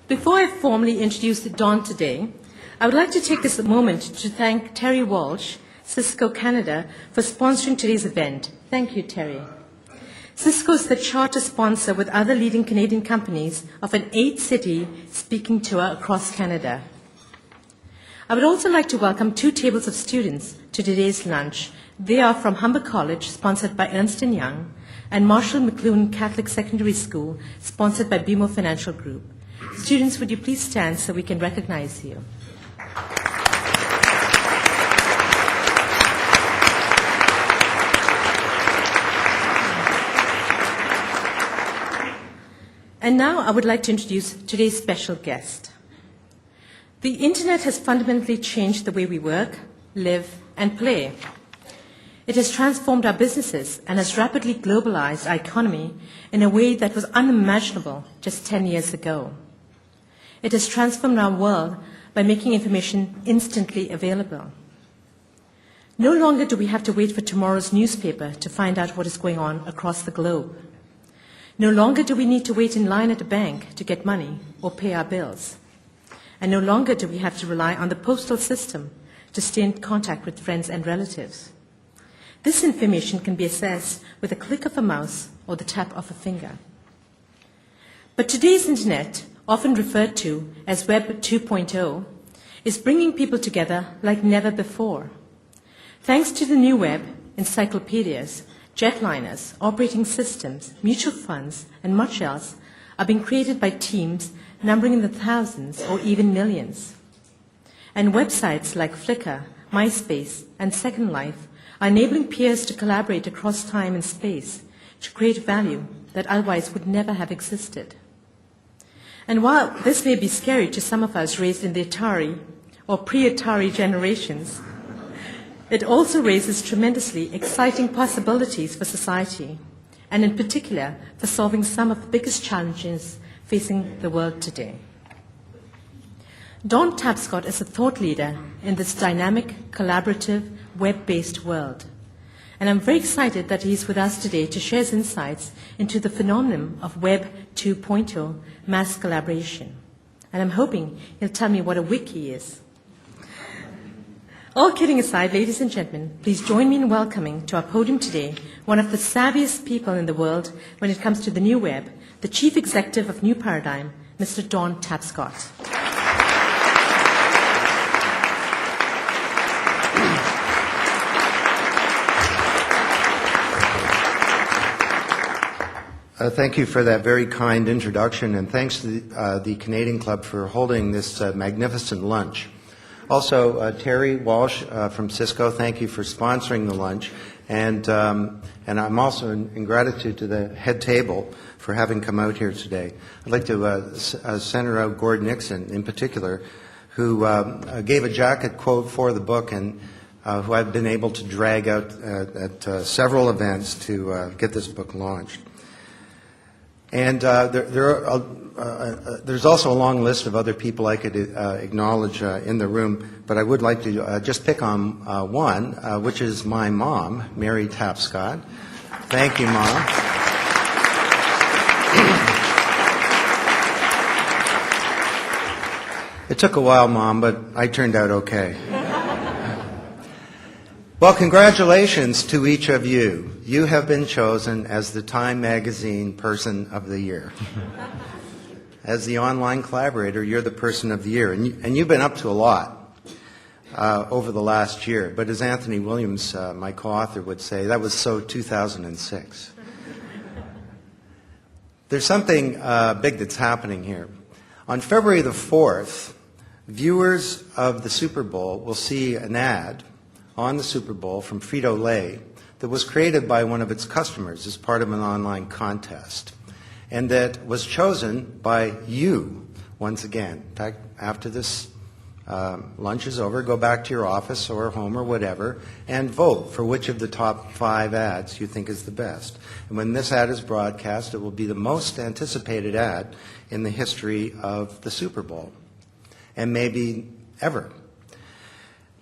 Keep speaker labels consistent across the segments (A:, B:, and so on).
A: Before I formally introduce Don today, I would like to take this moment to thank Terry Walsh, Cisco Canada, for sponsoring today's event. Thank you, Terry. Cisco is the charter sponsor with other leading Canadian companies of an 8-city speaking tour across Canada. I would also like to welcome 2 tables of students to today's lunch. They are from Humber College, sponsored by Ernst & Young, and Marshall McLuhan Catholic Secondary School, sponsored by BMO Financial Group. Students, would you please stand so we can recognize you? And now I would like to introduce today's special guest. The internet has fundamentally changed the way we work, live, and play. It has transformed our businesses and has rapidly globalized our economy in a way that was unimaginable just 10 years ago. It has transformed our world by making information instantly available. No longer do we have to wait for tomorrow's newspaper to find out what is going on across the globe. No longer do we need to wait in line at a bank to get money or pay our bills. And no longer do we have to rely on the postal system to stay in contact with friends and relatives. This information can be accessed with a click of a mouse or the tap of a finger. But today's internet, often referred to as Web 2.0, is bringing people together like never before. Thanks to the new web, encyclopedias, jetliners, operating systems, mutual funds, and much else are being created by teams numbering in the thousands or even millions. And websites like Flickr, MySpace, and Second Life are enabling peers to collaborate across time and space to create value that otherwise would never have existed. And while this may be scary to some of us raised in the Atari or pre-Atari generations, it also raises tremendously exciting possibilities for society, and in particular for solving some of the biggest challenges facing the world today. Don Tapscott is a thought leader in this dynamic, collaborative, web-based world. And I'm very excited that he's with us today to share his insights into the phenomenon of Web 2.0 mass collaboration. And I'm hoping he'll tell me what a wiki is. All kidding aside, ladies and gentlemen, please join me in welcoming to our podium today one of the savviest people in the world when it comes to the new web, the Chief Executive of New Paradigm, Mr. Don Tapscott.
B: Thank you for that very kind introduction, and thanks to the Canadian Club for holding this magnificent lunch. Also, Terry Walsh from Cisco, thank you for sponsoring the lunch, and I'm also in gratitude to the head table for having come out here today. I'd like to center out Gord Nixon in particular, who gave a jacket quote for the book and who I've been able to drag out at several events to get this book launched. And there's also a long list of other people I could acknowledge in the room, but I would like to just pick on one, which is my mom, Mary Tapscott. Thank you, Mom. It took a while, Mom, but I turned out okay. Well, congratulations to each of you. You have been chosen as the Time Magazine Person of the Year. As the online collaborator, you're the Person of the Year, and you've been up to a lot over the last year. But as Anthony Williams, my co-author, would say, that was so 2006. There's something big that's happening here. On February the 4th, viewers of the Super Bowl will see an ad on the Super Bowl from Frito-Lay that was created by one of its customers as part of an online contest, and that was chosen by you once again. In fact, after this lunch is over, go back to your office or home or whatever and vote for which of the top 5 ads you think is the best. And when this ad is broadcast, it will be the most anticipated ad in the history of the Super Bowl, and maybe ever.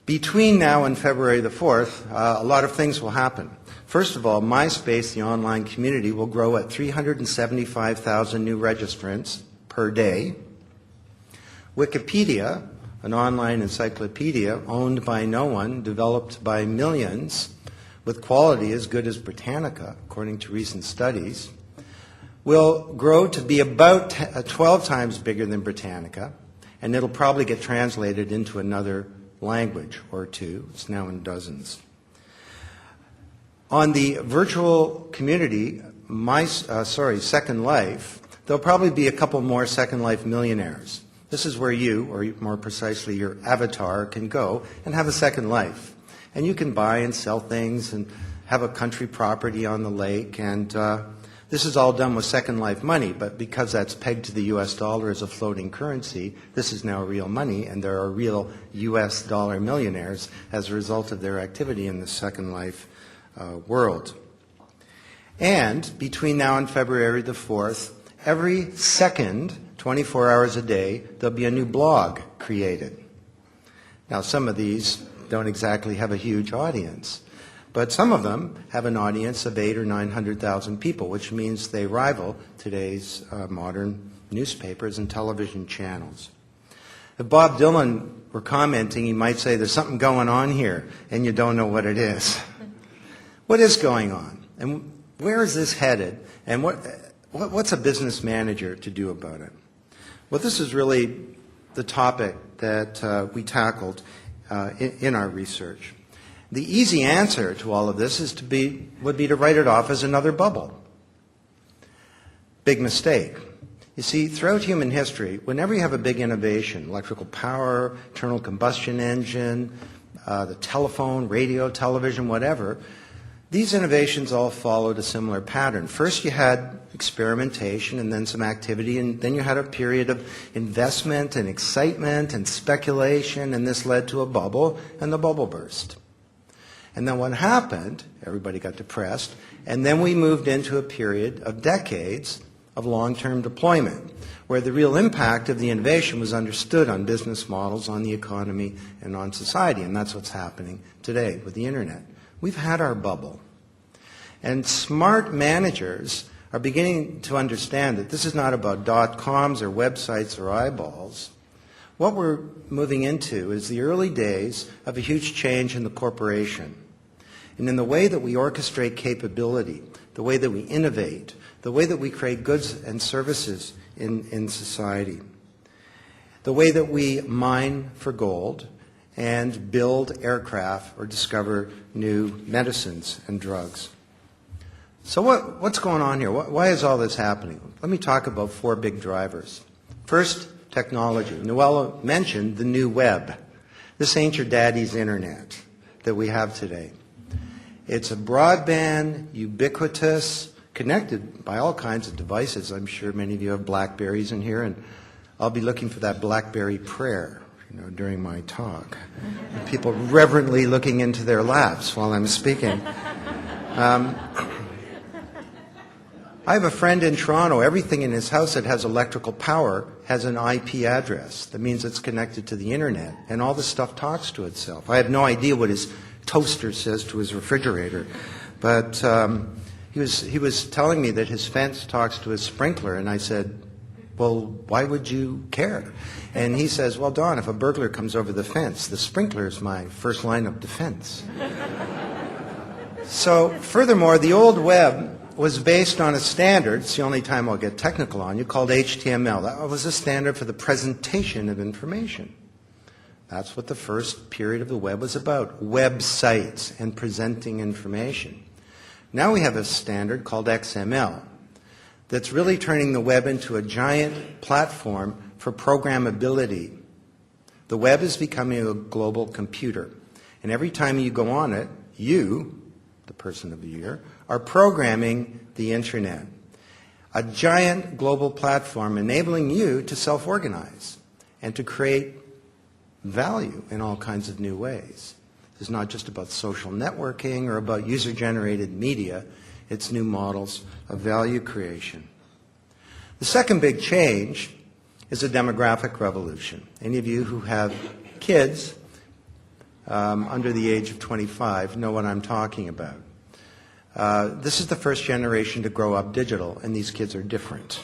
B: Between now and February the 4th, a lot of things will happen. First of all, MySpace, the online community, will grow at 375,000 new registrants per day. Wikipedia, an online encyclopedia owned by no one, developed by millions, with quality as good as Britannica, according to recent studies, will grow to be about 12 times bigger than Britannica, and it'll probably get translated into another language or two. It's now in dozens. On the virtual community, Second Life, there'll probably be a couple more Second Life millionaires. This is where you, or more precisely your avatar, can go and have a second life. And you can buy and sell things and have a country property on the lake. And this is all done with Second Life money, but because that's pegged to the US dollar as a floating currency, this is now real money, and there are real US dollar millionaires as a result of their activity in the Second Life world. And between now and February the 4th, every second, 24 hours a day, there'll be a new blog created. Now, some of these don't exactly have a huge audience, but some of them have an audience of 800,000 or 900,000 people, which means they rival today's modern newspapers and television channels. If Bob Dylan were commenting, he might say, there's something going on here, and you don't know what it is. What is going on? And where is this headed? And what's a business manager to do about it? Well, this is really the topic that we tackled in our research. The easy answer to all of this would be to write it off as another bubble. Big mistake. You see, throughout human history, whenever you have a big innovation, electrical power, internal combustion engine, the telephone, radio, television, whatever, these innovations all followed a similar pattern. First you had experimentation and then some activity, and then you had a period of investment and excitement and speculation, and this led to a bubble, and the bubble burst. And then what happened, everybody got depressed, and then we moved into a period of decades of long-term deployment, where the real impact of the innovation was understood on business models, on the economy, and on society, and that's what's happening today with the internet. We've had our bubble. And smart managers are beginning to understand that this is not about dot-coms or websites or eyeballs. What we're moving into is the early days of a huge change in the corporation and in the way that we orchestrate capability, the way that we innovate, the way that we create goods and services in society, the way that we mine for gold and build aircraft or discover new medicines and drugs. So what's going on here? Why is all this happening? Let me talk about 4 big drivers. First, technology. Noella mentioned the new web. This ain't your daddy's internet that we have today. It's a broadband, ubiquitous, connected by all kinds of devices. I'm sure many of you have BlackBerries in here, and I'll be looking for that BlackBerry prayer, during my talk. People reverently looking into their laps while I'm speaking. I have a friend in Toronto. Everything in his house that has electrical power has an IP address. That means it's connected to the internet, and all the stuff talks to itself. I have no idea what his toaster says to his refrigerator, but he was telling me that his fence talks to his sprinkler, and I said, well, why would you care? And he says, well, Don, if a burglar comes over the fence, the sprinkler is my first line of defense. So, furthermore, the old web was based on a standard, it's the only time I'll get technical on you, called HTML. That was a standard for the presentation of information. That's what the first period of the web was about, websites and presenting information. Now we have a standard called XML that's really turning the web into a giant platform for programmability. The web is becoming a global computer, and every time you go on it, you, the person of the year, are programming the internet. A giant global platform enabling you to self-organize and to create value in all kinds of new ways. It's not just about social networking or about user-generated media. It's new models of value creation. The second big change is a demographic revolution. Any of you who have kids under the age of 25 know what I'm talking about. This is the first generation to grow up digital, and these kids are different.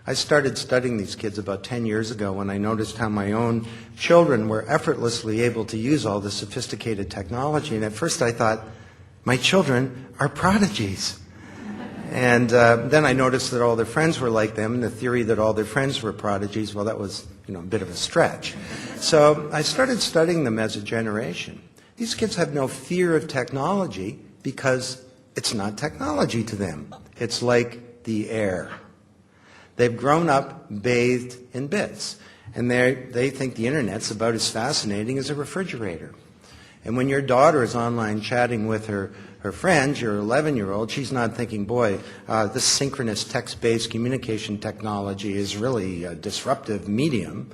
B: I started studying these kids about 10 years ago when I noticed how my own children were effortlessly able to use all this sophisticated technology. And at first I thought, my children are prodigies. And then I noticed that all their friends were like them, and the theory that all their friends were prodigies, well, that was, a bit of a stretch. So I started studying them as a generation. These kids have no fear of technology because it's not technology to them. It's like the air. They've grown up bathed in bits, and they think the Internet's about as fascinating as a refrigerator. And when your daughter is online chatting with her friends, your 11-year-old, she's not thinking, boy, this synchronous text-based communication technology is really a disruptive medium.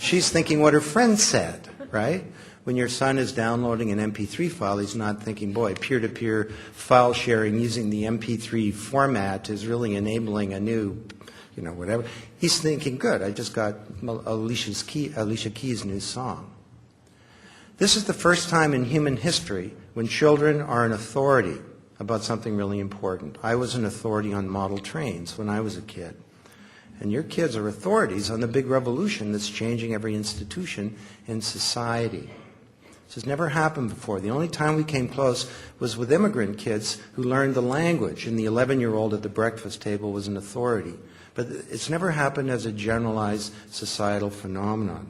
B: She's thinking what her friend said, right? When your son is downloading an MP3 file, he's not thinking, boy, peer-to-peer file sharing using the MP3 format is really enabling a new, whatever. He's thinking, good, I just got Alicia Keys' new song. This is the first time in human history when children are an authority about something really important. I was an authority on model trains when I was a kid. And your kids are authorities on the big revolution that's changing every institution in society. This has never happened before. The only time we came close was with immigrant kids who learned the language, and the 11-year-old at the breakfast table was an authority. But it's never happened as a generalized societal phenomenon.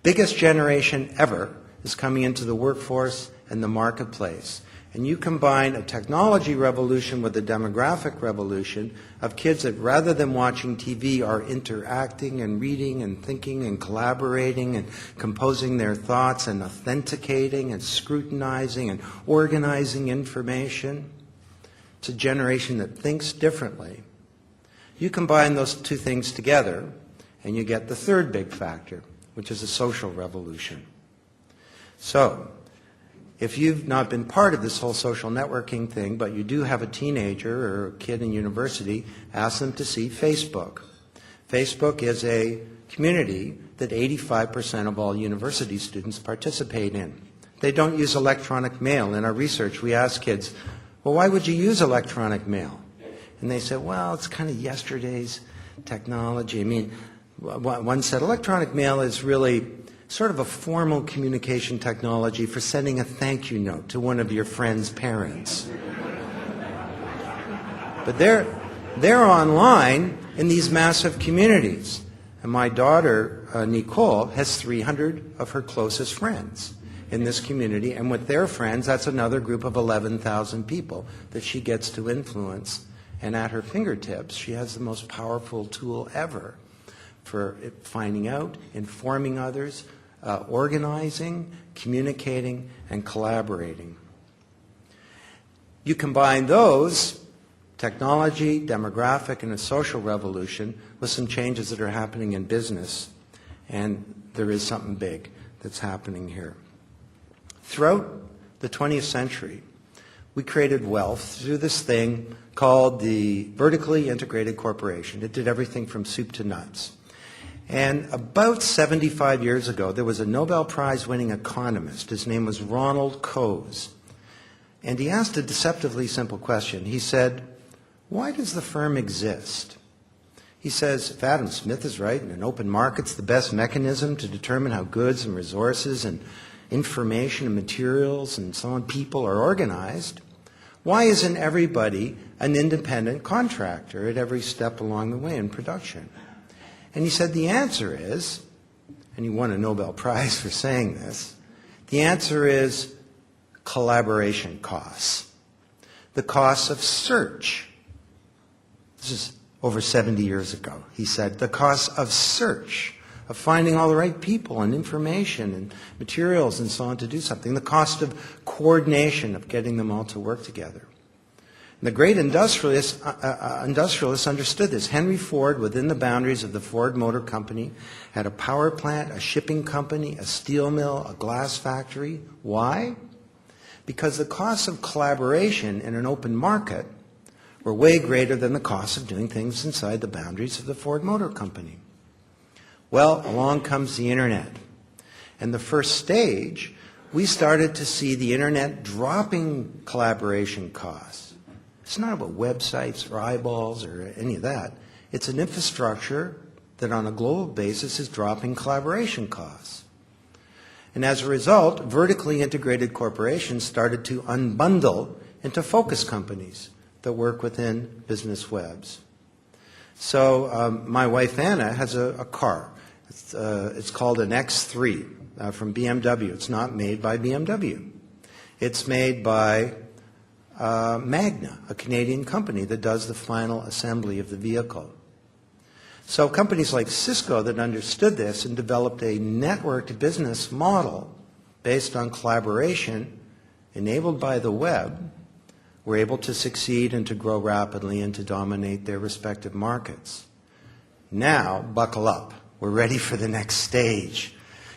B: Biggest generation ever is coming into the workforce and the marketplace. And you combine a technology revolution with a demographic revolution of kids that rather than watching TV are interacting and reading and thinking and collaborating and composing their thoughts and authenticating and scrutinizing and organizing information. It's a generation that thinks differently. You combine those two things together and you get the third big factor, which is a social revolution. So, if you've not been part of this whole social networking thing, but you do have a teenager or a kid in university, ask them to see Facebook. Facebook is a community that 85% of all university students participate in. They don't use electronic mail. In our research, we ask kids, well, why would you use electronic mail? And they said, well, it's kind of yesterday's technology. I mean, one said electronic mail is really sort of a formal communication technology for sending a thank you note to one of your friend's parents. But they're online in these massive communities. And my daughter, Nicole, has 300 of her closest friends in this community. And with their friends, that's another group of 11,000 people that she gets to influence. And at her fingertips, she has the most powerful tool ever for finding out, informing others, organizing, communicating, and collaborating. You combine those, technology, demographic, and a social revolution, with some changes that are happening in business, and there is something big that's happening here. Throughout the 20th century, we created wealth through this thing called the vertically integrated corporation. It did everything from soup to nuts. And about 75 years ago, there was a Nobel Prize-winning economist. His name was Ronald Coase. And he asked a deceptively simple question. He said, why does the firm exist? He says, if Adam Smith is right, and an open market's the best mechanism to determine how goods and resources and information and materials and so on, people are organized, why isn't everybody an independent contractor at every step along the way in production? And he said the answer is, and he won a Nobel Prize for saying this, the answer is collaboration costs. The costs of search. This is over 70 years ago. He said the costs of search, of finding all the right people and information and materials and so on to do something. The cost of coordination, of getting them all to work together. And the great industrialists understood this. Henry Ford, within the boundaries of the Ford Motor Company, had a power plant, a shipping company, a steel mill, a glass factory. Why? Because the costs of collaboration in an open market were way greater than the costs of doing things inside the boundaries of the Ford Motor Company. Well, along comes the Internet. And the first stage, we started to see the Internet dropping collaboration costs. It's not about websites or eyeballs or any of that. It's an infrastructure that on a global basis is dropping collaboration costs. And as a result, vertically integrated corporations started to unbundle into focus companies that work within business webs. So my wife Anna has a car. It's called an X3 from BMW. It's not made by BMW. It's made by Magna, a Canadian company that does the final assembly of the vehicle. So companies like Cisco that understood this and developed a networked business model based on collaboration enabled by the web were able to succeed and to grow rapidly and to dominate their respective markets. Now, buckle up. We're ready for the next stage.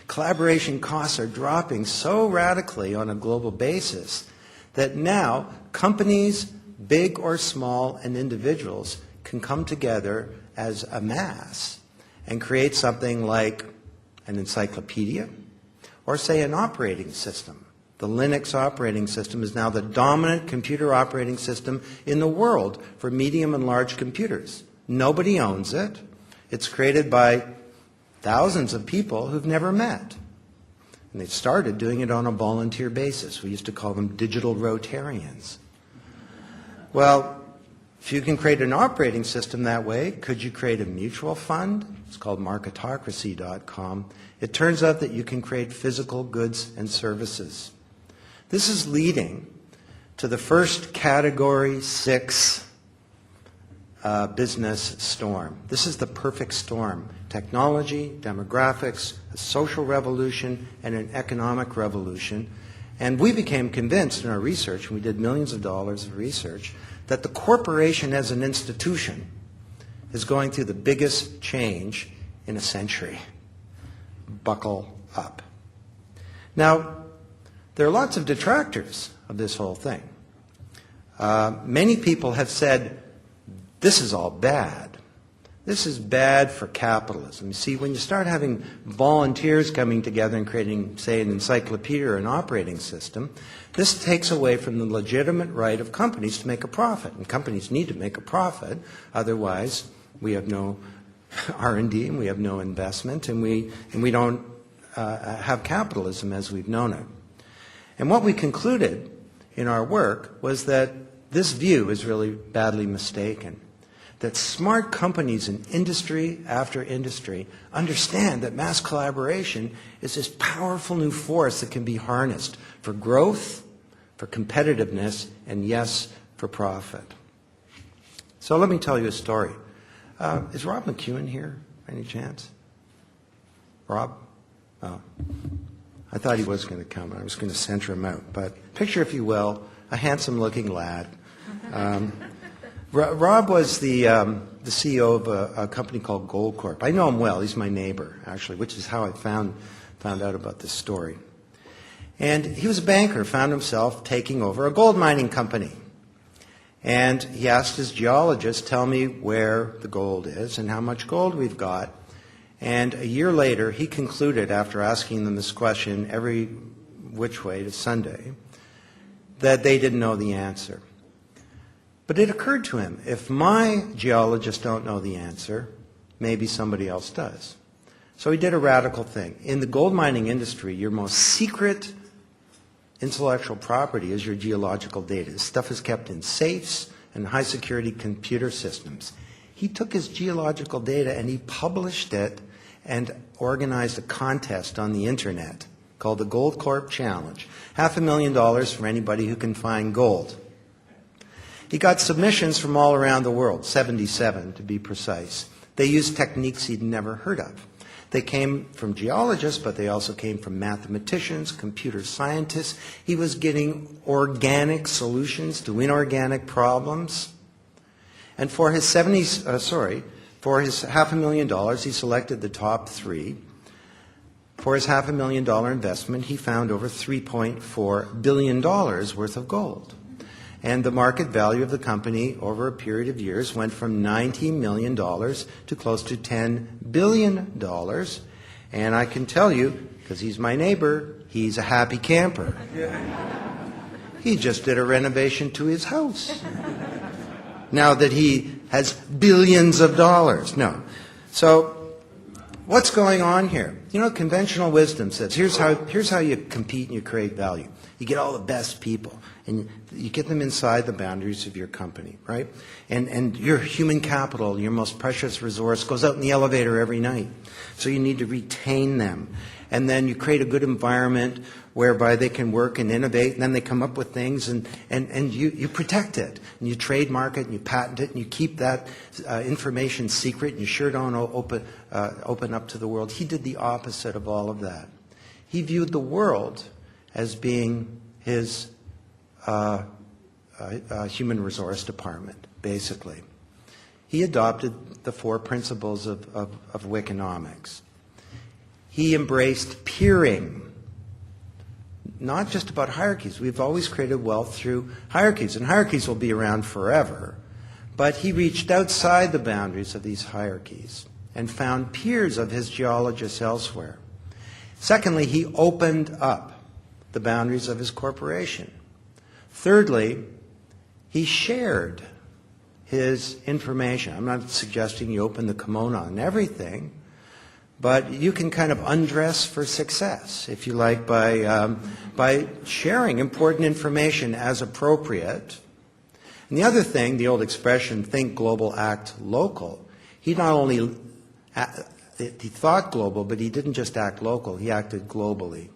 B: Collaboration costs are dropping so radically on a global basis that now companies, big or small, and individuals can come together as a mass and create something like an encyclopedia or, say, an operating system. The Linux operating system is now the dominant computer operating system in the world for medium and large computers. Nobody owns it. It's created by thousands of people who've never met. And they started doing it on a volunteer basis. We used to call them digital Rotarians. Well, if you can create an operating system that way, could you create a mutual fund? It's called marketocracy.com. It turns out that you can create physical goods and services. This is leading to the first Category 6 business storm. This is the perfect storm. Technology, demographics, a social revolution, and an economic revolution. And we became convinced in our research, and we did millions of dollars of research, that the corporation as an institution is going through the biggest change in a century. Buckle up. Now, there are lots of detractors of this whole thing. Many people have said, this is all bad. This is bad for capitalism. You see, when you start having volunteers coming together and creating, say, an encyclopedia or an operating system, this takes away from the legitimate right of companies to make a profit. And companies need to make a profit, otherwise we have no R&D and we have no investment and we don't have capitalism as we've known it. And what we concluded in our work was that this view is really badly mistaken. That smart companies in industry after industry understand that mass collaboration is this powerful new force that can be harnessed for growth, for competitiveness, and yes, for profit. So let me tell you a story. Is Rob McEwen here, by any chance? Rob? Oh. I thought he was going to come, and I was going to censor him out. But picture, if you will, a handsome-looking lad. Rob was the CEO of a company called Goldcorp. I know him well. He's my neighbor, actually, which is how I found out about this story. And he was a banker, found himself taking over a gold mining company. And he asked his geologist, tell me where the gold is and how much gold we've got. And a year later, he concluded, after asking them this question every which way to Sunday, that they didn't know the answer. But it occurred to him, if my geologists don't know the answer, maybe somebody else does. So he did a radical thing. In the gold mining industry, your most secret intellectual property is your geological data. This stuff is kept in safes and high-security computer systems. He took his geological data and he published it and organized a contest on the internet called the Goldcorp Challenge. $500,000 for anybody who can find gold. He got submissions from all around the world, 77 to be precise. They used techniques he'd never heard of. They came from geologists, but they also came from mathematicians, computer scientists. He was getting organic solutions to inorganic problems. And for his $500,000, he selected the top 3. For his $500,000 investment, he found over $3.4 billion worth of gold. And the market value of the company over a period of years went from $90 million to close to $10 billion. And I can tell you, because he's my neighbor, he's a happy camper. He just did a renovation to his house. Now that he has billions of dollars. No. So what's going on here? You know, conventional wisdom says, here's how you compete and you create value. You get all the best people, and you get them inside the boundaries of your company, right? And your human capital, your most precious resource, goes out in the elevator every night. So you need to retain them. And then you create a good environment whereby they can work and innovate, and then they come up with things, and you protect it. And you trademark it, and you patent it, and you keep that information secret, and you sure don't open up to the world. He did the opposite of all of that. He viewed the world as being his human resource department, basically. He adopted the 4 principles of Wikinomics. He embraced peering, not just about hierarchies. We've always created wealth through hierarchies, and hierarchies will be around forever. But he reached outside the boundaries of these hierarchies and found peers of his geologists elsewhere. Secondly, he opened up the boundaries of his corporation. Thirdly, he shared his information. I'm not suggesting you open the kimono on everything, but you can kind of undress for success, if you like, by sharing important information as appropriate. And the other thing, the old expression, think global, act local, he not only he thought global, but he didn't just act local, he acted globally.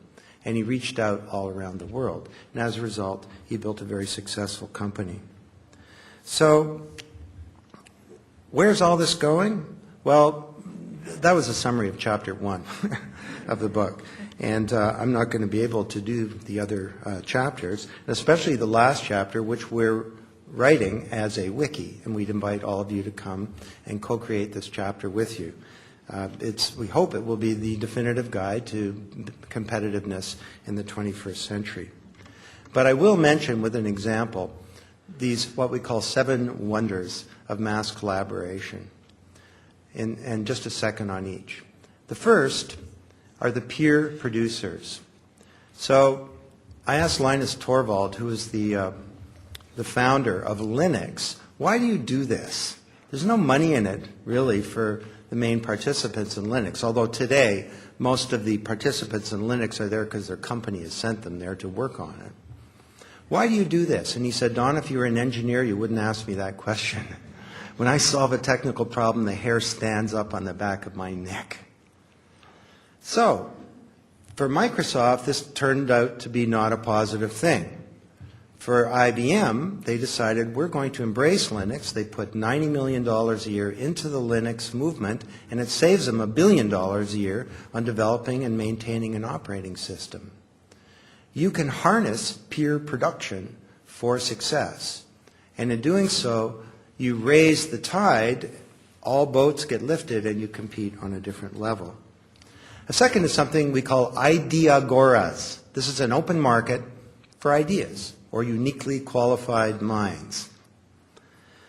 B: And he reached out all around the world. And as a result, he built a very successful company. So, where's all this going? Well, that was a summary of chapter 1 of the book. And I'm not going to be able to do the other chapters, especially the last chapter, which we're writing as a wiki. And we'd invite all of you to come and co-create this chapter with you. We hope it will be the definitive guide to competitiveness in the 21st century. But I will mention with an example these what we call 7 wonders of mass collaboration, and just a second on each. The first are the peer producers. So I asked Linus Torvald, who is the founder of Linux, why do you do this? There's no money in it, really, for the main participants in Linux, although today most of the participants in Linux are there because their company has sent them there to work on it. Why do you do this? And he said, Don, if you were an engineer, you wouldn't ask me that question. When I solve a technical problem, the hair stands up on the back of my neck. So, for Microsoft, this turned out to be not a positive thing. For IBM, they decided we're going to embrace Linux. They put $90 million a year into the Linux movement, and it saves them $1 billion a year on developing and maintaining an operating system. You can harness peer production for success. And in doing so, you raise the tide, all boats get lifted, and you compete on a different level. A second is something we call ideagoras. This is an open market for ideas, or uniquely qualified minds.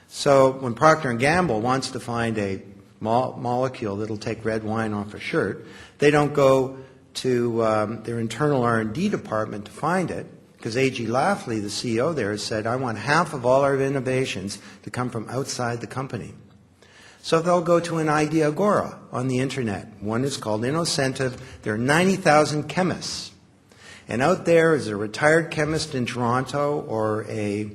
B: So when Procter & Gamble wants to find a molecule that'll take red wine off a shirt, they don't go to their internal R&D department to find it, because A.G. Lafley, the CEO there, has said, I want half of all our innovations to come from outside the company. So they'll go to an ideagora on the internet. One is called Innocentive. There are 90,000 chemists. And out there is a retired chemist in Toronto or a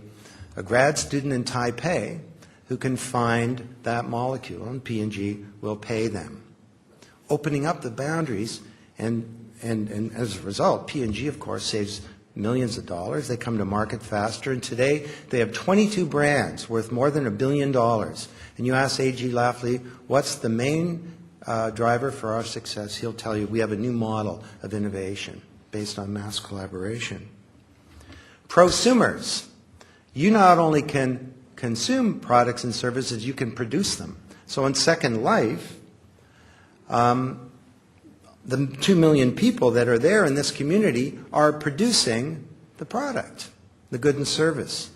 B: grad student in Taipei who can find that molecule, and P&G will pay them, opening up the boundaries. And as a result, P&G, of course, saves millions of dollars. They come to market faster. And today, they have 22 brands worth more than $1 billion. And you ask A.G. Lafley, what's the main driver for our success? He'll tell you, we have a new model of innovation based on mass collaboration. Prosumers. You not only can consume products and services, you can produce them. So in Second Life, the 2 million people that are there in this community are producing the product, the good and service.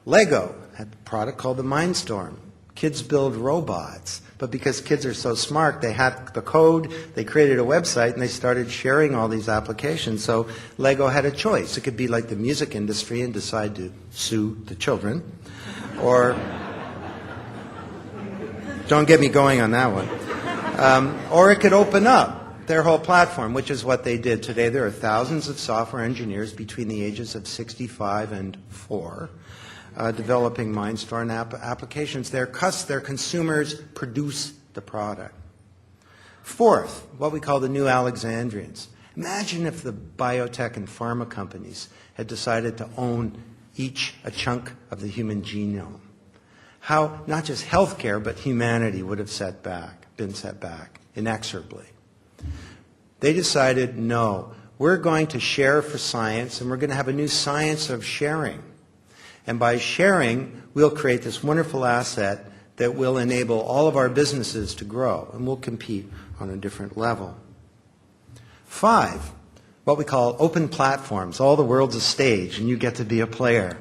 B: Lego had a product called the Mindstorm. Kids build robots. But because kids are so smart, they hacked the code, they created a website, and they started sharing all these applications. So Lego had a choice. It could be like the music industry and decide to sue the children, or Don't get me going on that one. Or it could open up their whole platform, which is what they did today. There are thousands of software engineers between the ages of 65 and 4 developing Mindstorm applications. Their consumers produce the product. Fourth, what we call the new Alexandrians. Imagine if the biotech and pharma companies had decided to own each a chunk of the human genome. How not just healthcare, but humanity would have been set back inexorably. They decided, no, we're going to share for science, and we're going to have a new science of sharing. And by sharing, we'll create this wonderful asset that will enable all of our businesses to grow, and we'll compete on a different level. 5, what we call open platforms. All the world's a stage, and you get to be a player.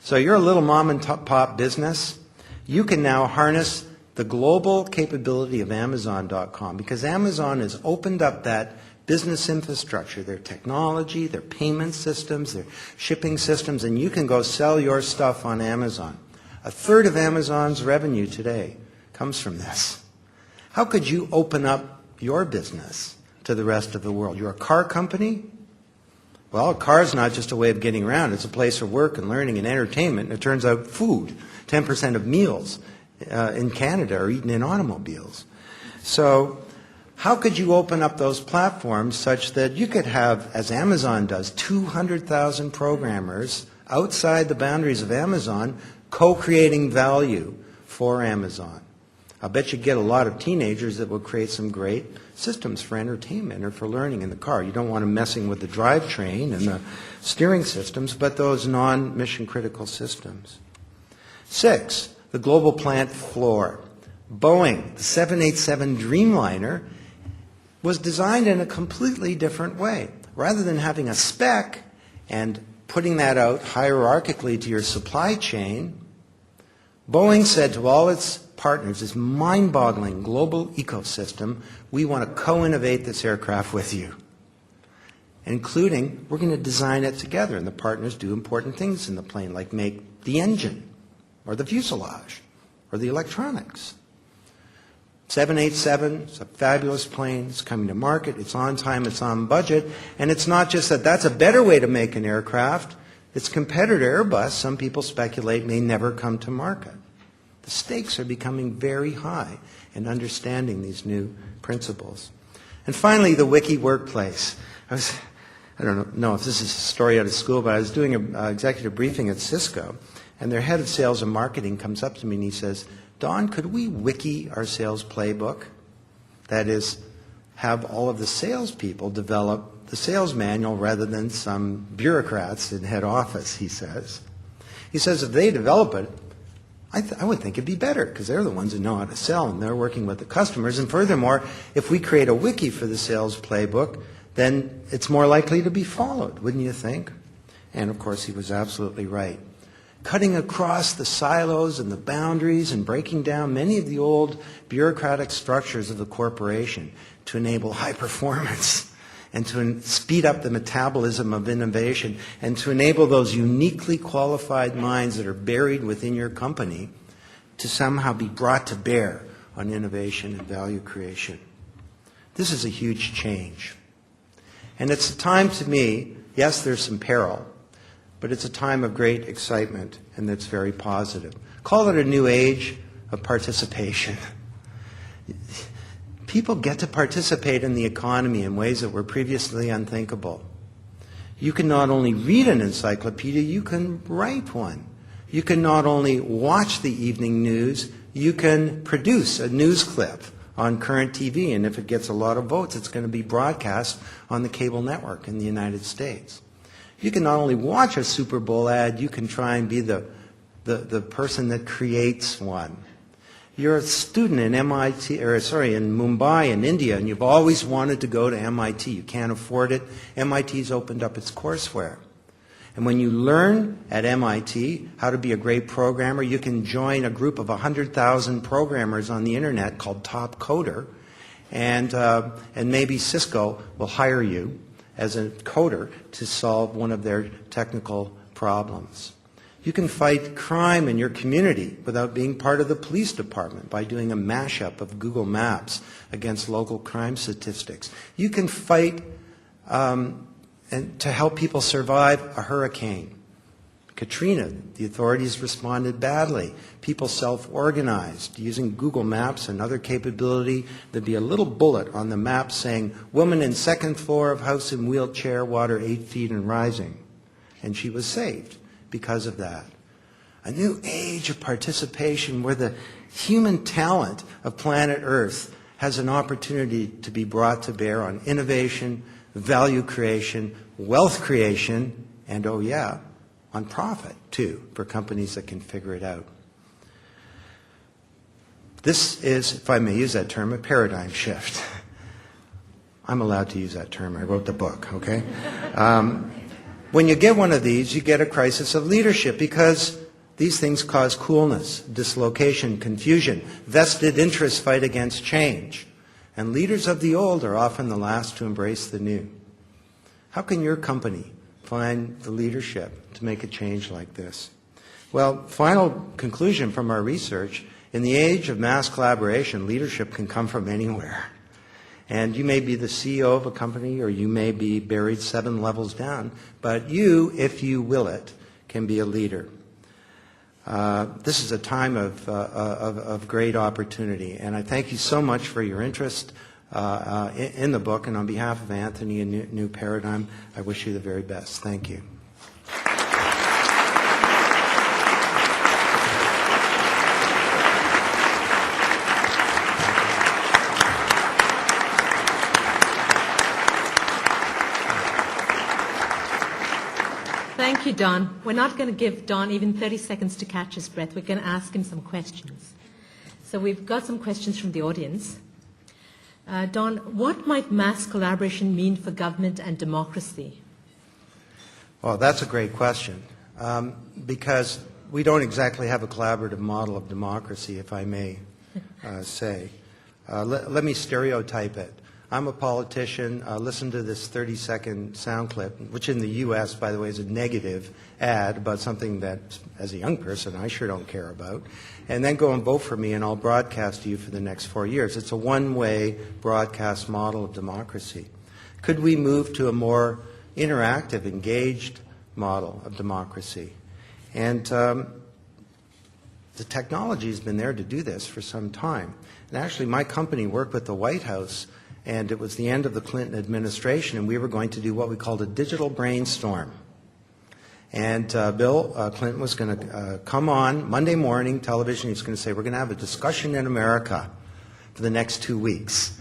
B: So you're a little mom and pop business. You can now harness the global capability of Amazon.com because Amazon has opened up that business infrastructure, their technology, their payment systems, their shipping systems, and you can go sell your stuff on Amazon. A third of Amazon's revenue today comes from this. How could you open up your business to the rest of the world? You're a car company? Well, a car is not just a way of getting around. It's a place of work and learning and entertainment. And it turns out food, 10% of meals in Canada are eaten in automobiles. So how could you open up those platforms such that you could have, as Amazon does, 200,000 programmers outside the boundaries of Amazon co-creating value for Amazon? I bet you get a lot of teenagers that will create some great systems for entertainment or for learning in the car. You don't want them messing with the drivetrain and the steering systems, but those non-mission critical systems. 6, the global plant floor. Boeing, the 787 Dreamliner, was designed in a completely different way. Rather than having a spec and putting that out hierarchically to your supply chain, Boeing said to all its partners, this mind-boggling global ecosystem, we want to co-innovate this aircraft with you. Including, we're going to design it together, and the partners do important things in the plane, like make the engine, or the fuselage, or the electronics. 787, it's a fabulous plane, it's coming to market, it's on time, it's on budget, and it's not just that that's a better way to make an aircraft, its competitor Airbus, some people speculate, may never come to market. The stakes are becoming very high in understanding these new principles. And finally, the wiki workplace. I don't know if this is a story out of school, but I was doing an executive briefing at Cisco, and their head of sales and marketing comes up to me and he says, Don, could we wiki our sales playbook? That is, have all of the salespeople develop the sales manual rather than some bureaucrats in head office, he says. He says if they develop it, I would think it'd be better because they're the ones who know how to sell and they're working with the customers. And furthermore, if we create a wiki for the sales playbook, then it's more likely to be followed, wouldn't you think? And of course, he was absolutely right. Cutting across the silos and the boundaries and breaking down many of the old bureaucratic structures of the corporation to enable high performance and to speed up the metabolism of innovation and to enable those uniquely qualified minds that are buried within your company to somehow be brought to bear on innovation and value creation. This is a huge change. And it's a time to me, yes, there's some peril, but it's a time of great excitement and that's very positive. Call it a new age of participation. People get to participate in the economy in ways that were previously unthinkable. You can not only read an encyclopedia, you can write one. You can not only watch the evening news, you can produce a news clip on current TV, and if it gets a lot of votes, it's going to be broadcast on the cable network in the United States. You can not only watch a Super Bowl ad, you can try and be the person that creates one. You're a student in in Mumbai in India, and you've always wanted to go to MIT. You can't afford it. MIT's opened up its courseware. And when you learn at MIT how to be a great programmer, you can join a group of 100,000 programmers on the internet called Top Coder, and maybe Cisco will hire you as a coder to solve one of their technical problems. You can fight crime in your community without being part of the police department by doing a mashup of Google Maps against local crime statistics. You can fight and to help people survive a hurricane. Katrina, the authorities responded badly. People self-organized using Google Maps and other capability. There'd be a little bullet on the map saying, woman in second floor of house in wheelchair, water 8 feet and rising. And she was saved because of that. A new age of participation where the human talent of planet Earth has an opportunity to be brought to bear on innovation, value creation, wealth creation, and oh yeah, on profit, too, for companies that can figure it out. This is, if I may use that term, a paradigm shift. I'm allowed to use that term. I wrote the book, okay? When you get one of these, you get a crisis of leadership because these things cause coolness, dislocation, confusion, vested interests fight against change. And leaders of the old are often the last to embrace the new. How can your company find the leadership to make a change like this? Well, final conclusion from our research, in the age of mass collaboration, leadership can come from anywhere. And you may be the CEO of a company or you may be buried 7 levels down, but you, if you will it, can be a leader. This is a time of great opportunity, and I thank you so much for your interest in the book, and on behalf of Anthony and New Paradigm, I wish you the very best. Thank you.
A: Thank you, Don. We're not going to give Don even 30 seconds to catch his breath. We're going to ask him some questions. So we've got some questions from the audience. Don, what might mass collaboration mean for government and democracy?
B: Well, that's a great question, because we don't exactly have a collaborative model of democracy, if I may say. Let me stereotype it. I'm a politician. Listen to this 30-second sound clip, which in the U.S., by the way, is a negative ad about something that, as a young person, I sure don't care about. And then go and vote for me, and I'll broadcast to you for the next 4 years. It's a one-way broadcast model of democracy. Could we move to a more interactive, engaged model of democracy? And the technology has been there to do this for some time. And actually, my company worked with the White House, and it was the end of the Clinton administration, and we were going to do what we called a digital brainstorm. And Bill Clinton was going to come on Monday morning television. He was going to say, we're going to have a discussion in America for the next 2 weeks.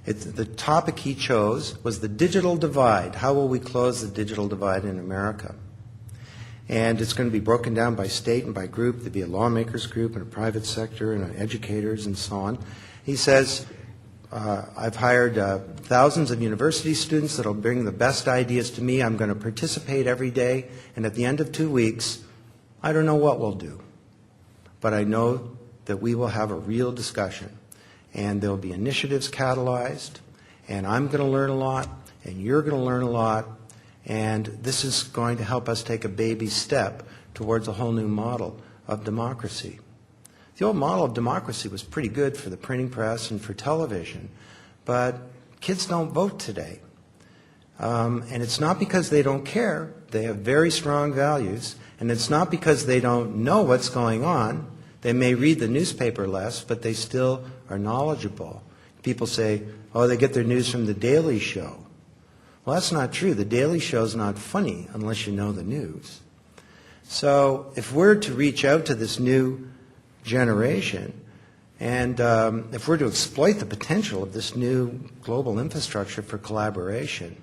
B: The topic he chose was the digital divide. How will we close the digital divide in America? And it's going to be broken down by state and by group. There'll be a lawmakers group and a private sector and educators and so on. He says, I've hired thousands of university students that will bring the best ideas to me. I'm going to participate every day, and at the end of 2 weeks, I don't know what we'll do. But I know that we will have a real discussion, and there will be initiatives catalyzed, and I'm going to learn a lot, and you're going to learn a lot, and this is going to help us take a baby step towards a whole new model of democracy. The old model of democracy was pretty good for the printing press and for television, but kids don't vote today. And it's not because they don't care. They have very strong values, and it's not because they don't know what's going on. They may read the newspaper less, but they still are knowledgeable. People say, oh, they get their news from The Daily Show. Well, that's not true. The Daily Show is not funny unless you know the news. So if we're to reach out to this new generation, and if we're to exploit the potential of this new global infrastructure for collaboration,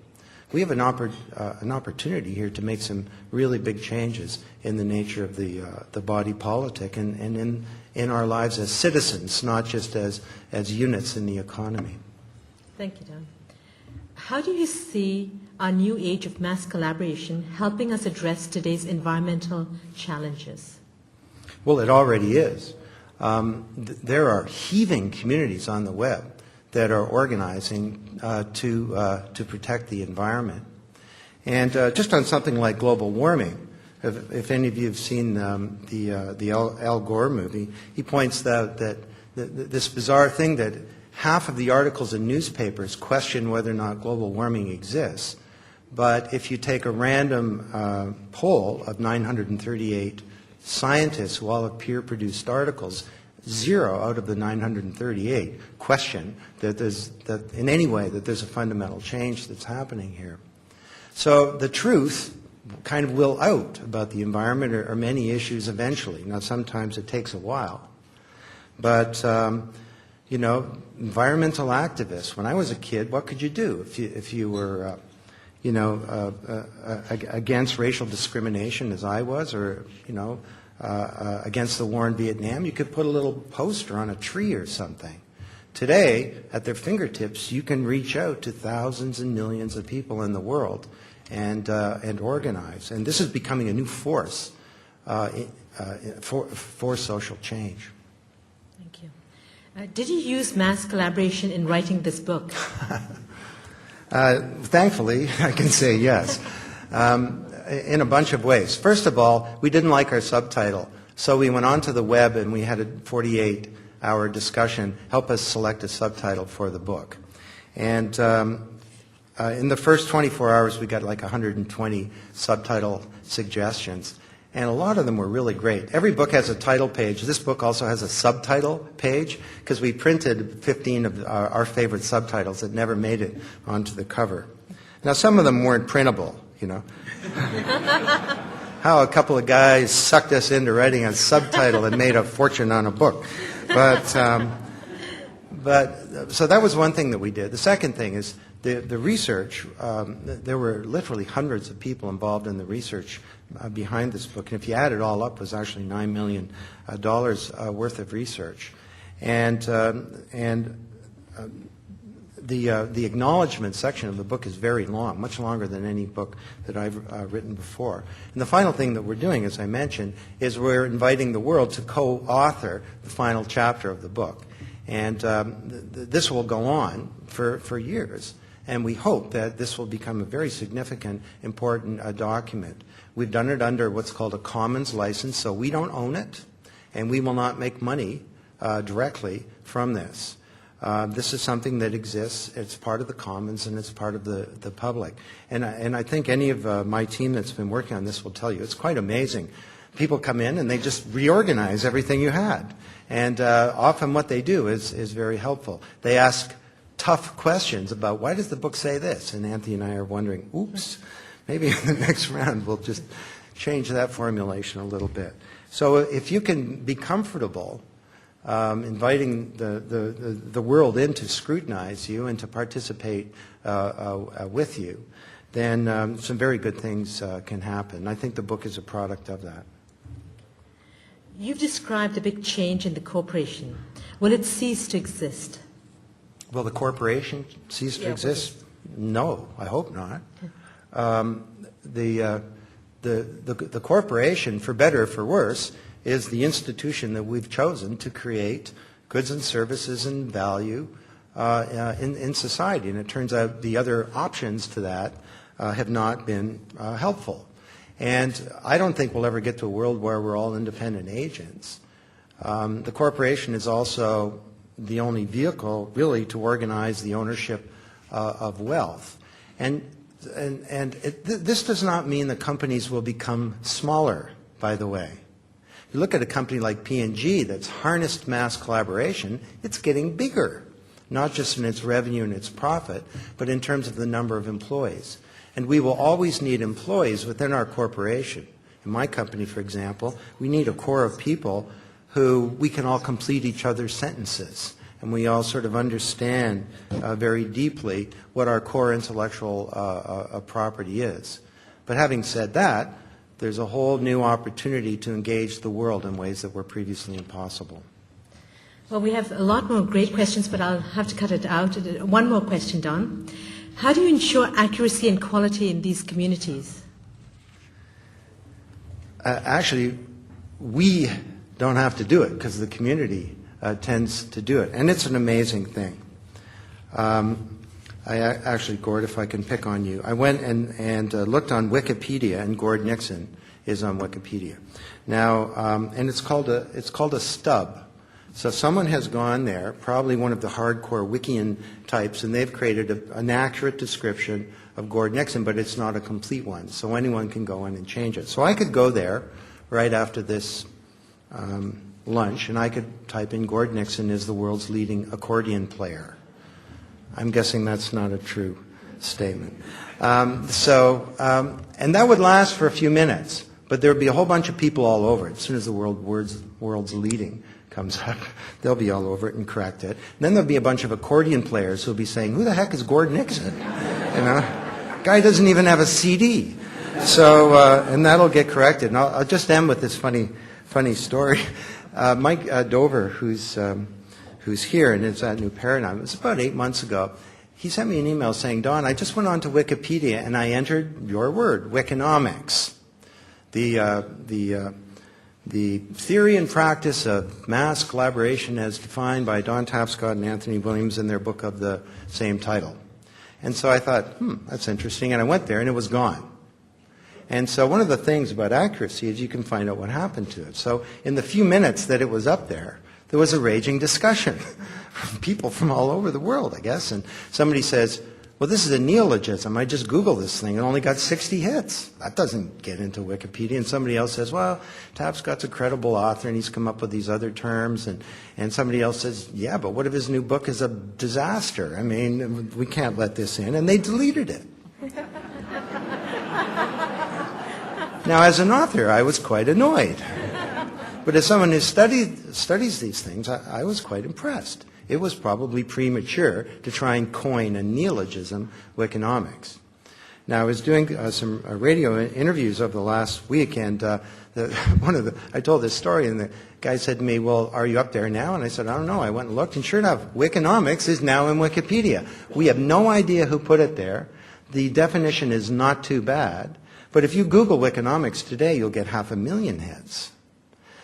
B: we have an opportunity here to make some really big changes in the nature of the body politic and in our lives as citizens, not just as units in the economy.
A: Thank you, Don. How do you see our new age of mass collaboration helping us address today's environmental challenges?
B: Well, it already is. There are heaving communities on the web that are organizing to protect the environment. And just on something like global warming, If any of you have seen the Al Gore movie, he points out that this bizarre thing that half of the articles in newspapers question whether or not global warming exists. But if you take a random poll of 938 scientists who all have peer-produced articles, 0 out of the 938 question that in any way that there's a fundamental change that's happening here. So the truth kind of will out about the environment or many issues eventually. Now, sometimes it takes a while. But, environmental activists, when I was a kid, what could you do if you were, against racial discrimination as I was, or, against the war in Vietnam? You could put a little poster on a tree or something. Today, at their fingertips, you can reach out to thousands and millions of people in the world and organize. And this is becoming a new force for social change.
A: Thank you. Did you use mass collaboration in writing this book?
B: Thankfully, I can say yes, in a bunch of ways. First of all, we didn't like our subtitle, so we went onto the web and we had a 48-hour discussion help us select a subtitle for the book. And in the first 24 hours, we got like 120 subtitle suggestions, and a lot of them were really great. Every book has a title page. This book also has a subtitle page, because we printed 15 of our favorite subtitles that never made it onto the cover. Now, some of them weren't printable, How a couple of guys sucked us into writing a subtitle and made a fortune on a book. But so that was one thing that we did. The second thing is the research. There were literally hundreds of people involved in the research behind this book, and if you add it all up, it was actually $9 million worth of research. And the acknowledgement section of the book is very long, much longer than any book that I've written before. And the final thing that we're doing, as I mentioned, is we're inviting the world to co-author the final chapter of the book. And this will go on for years. And we hope that this will become a very significant, important document. We've done it under what's called a commons license, so we don't own it, and we will not make money directly from this. This is something that exists. It's part of the commons, and it's part of the public. And I think any of my team that's been working on this will tell you, it's quite amazing. People come in, and they just reorganize everything you had. And often what they do is very helpful. They ask tough questions about, why does the book say this? And Anthony and I are wondering, oops, maybe in the next round we'll just change that formulation a little bit. So if you can be comfortable inviting the world in to scrutinize you and to participate with you, then some very good things can happen. I think the book is a product of that.
A: You've described a big change in the corporation. Will it cease to exist?
B: Will the corporation cease to exist? No, I hope not. The corporation, for better or for worse, is the institution that we've chosen to create goods and services and value in society. And it turns out the other options to that have not been helpful. And I don't think we'll ever get to a world where we're all independent agents. The corporation is also the only vehicle, really, to organize the ownership of wealth. And this does not mean that companies will become smaller, by the way. You look at a company like P&G that's harnessed mass collaboration, it's getting bigger, not just in its revenue and its profit, but in terms of the number of employees. And we will always need employees within our corporation. In my company, for example, we need a core of people who we can all complete each other's sentences. And we all sort of understand very deeply what our core intellectual property is. But having said that, there's a whole new opportunity to engage the world in ways that were previously impossible.
A: Well, we have a lot more great questions, but I'll have to cut it out. One more question, Don. How do you ensure accuracy and quality in these communities? Actually,
B: we don't have to do it because the community tends to do it. And it's an amazing thing. Actually, Gord, if I can pick on you, I went and looked on Wikipedia, and Gord Nixon is on Wikipedia. Now, and it's called a stub. So someone has gone there, probably one of the hardcore Wikian types, and they've created an accurate description of Gord Nixon, but it's not a complete one. So anyone can go in and change it. So I could go there right after this lunch, and I could type in Gord Nixon is the world's leading accordion player. I'm guessing that's not a true statement. And that would last for a few minutes, but there would be a whole bunch of people all over it. As soon as the world's leading comes up, they'll be all over it and correct it. And then there'll be a bunch of accordion players who'll be saying, "Who the heck is Gord Nixon?" You know, guy doesn't even have a CD. So, and that'll get corrected. And I'll just end with this funny story. Mike Dover, who's here and is at New Paradigm, it was about 8 months ago. He sent me an email saying, "Don, I just went on to Wikipedia and I entered your word, Wikinomics, the theory and practice of mass collaboration as defined by Don Tapscott and Anthony Williams in their book of the same title." And so I thought, that's interesting. And I went there and it was gone. And so one of the things about accuracy is you can find out what happened to it. So in the few minutes that it was up there was a raging discussion from people from all over the world, I guess. And somebody says, "Well, this is a neologism. I just Googled this thing and only got 60 hits. That doesn't get into Wikipedia." And somebody else says, "Well, Tapscott's a credible author and he's come up with these other terms." And somebody else says, "Yeah, but what if his new book is a disaster? I mean, we can't let this in." And they deleted it. Now, as an author, I was quite annoyed. But as someone who studies these things, I was quite impressed. It was probably premature to try and coin a neologism, Wikinomics. Now, I was doing some radio interviews over the last week, and I told this story, and the guy said to me, "Well, are you up there now?" And I said, "I don't know." I went and looked, and sure enough, Wikinomics is now in Wikipedia. We have no idea who put it there. The definition is not too bad. But if you Google Wikinomics today, you'll get 500,000 hits.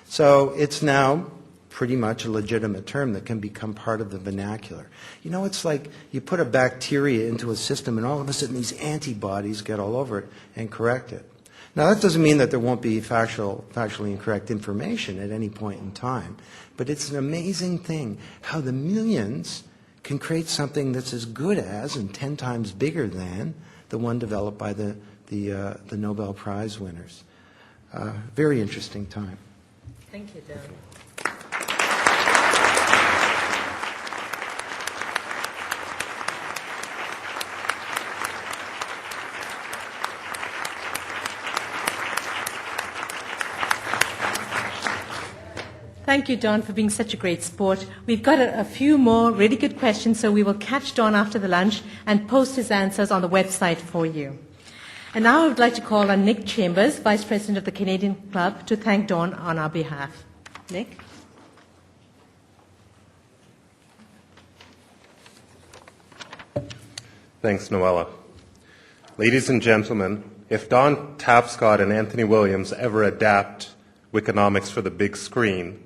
B: So it's now pretty much a legitimate term that can become part of the vernacular. You know, it's like you put a bacteria into a system and all of a sudden these antibodies get all over it and correct it. Now, that doesn't mean that there won't be factually incorrect information at any point in time, but it's an amazing thing how the millions can create something that's as good as and 10 times bigger than the one developed by the Nobel Prize winners. Very interesting time.
A: Thank you, Don. Thank you, Don, for being such a great sport. We've got a few more really good questions, so we will catch Don after the lunch and post his answers on the website for you. And now I would like to call on Nick Chambers, Vice President of the Canadian Club, to thank Don on our behalf. Nick?
C: Thanks, Noella. Ladies and gentlemen, if Don Tapscott and Anthony Williams ever adapt Wikinomics for the big screen,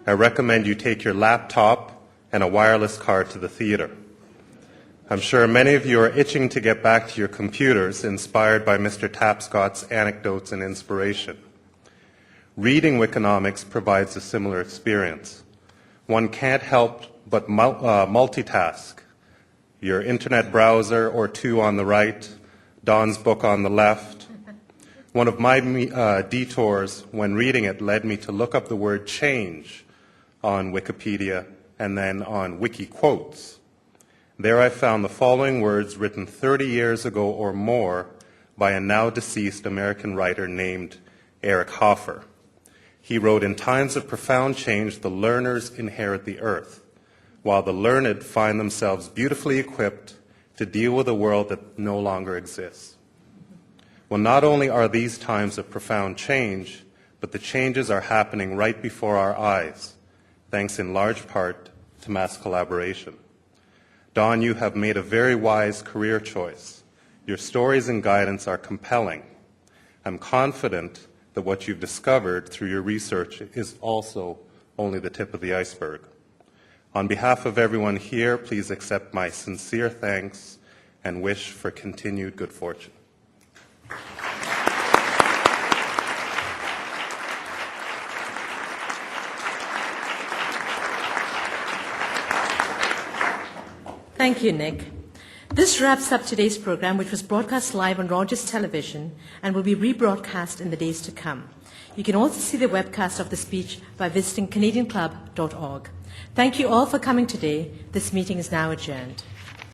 C: I recommend you take your laptop and a wireless card to the theater. I'm sure many of you are itching to get back to your computers, inspired by Mr. Tapscott's anecdotes and inspiration. Reading Wikinomics provides a similar experience. One can't help but multitask. Your internet browser or two on the right, Don's book on the left. One of my detours when reading it led me to look up the word change on Wikipedia and then on WikiQuotes. There I found the following words written 30 years ago or more by a now deceased American writer named Eric Hoffer. He wrote, "In times of profound change, the learners inherit the earth, while the learned find themselves beautifully equipped to deal with a world that no longer exists." Well, not only are these times of profound change, but the changes are happening right before our eyes, thanks in large part to mass collaboration. Don, you have made a very wise career choice. Your stories and guidance are compelling. I'm confident that what you've discovered through your research is also only the tip of the iceberg. On behalf of everyone here, please accept my sincere thanks and wish for continued good fortune.
A: Thank you, Nick. This wraps up today's program, which was broadcast live on Rogers Television and will be rebroadcast in the days to come. You can also see the webcast of the speech by visiting canadianclub.org. Thank you all for coming today. This meeting is now adjourned.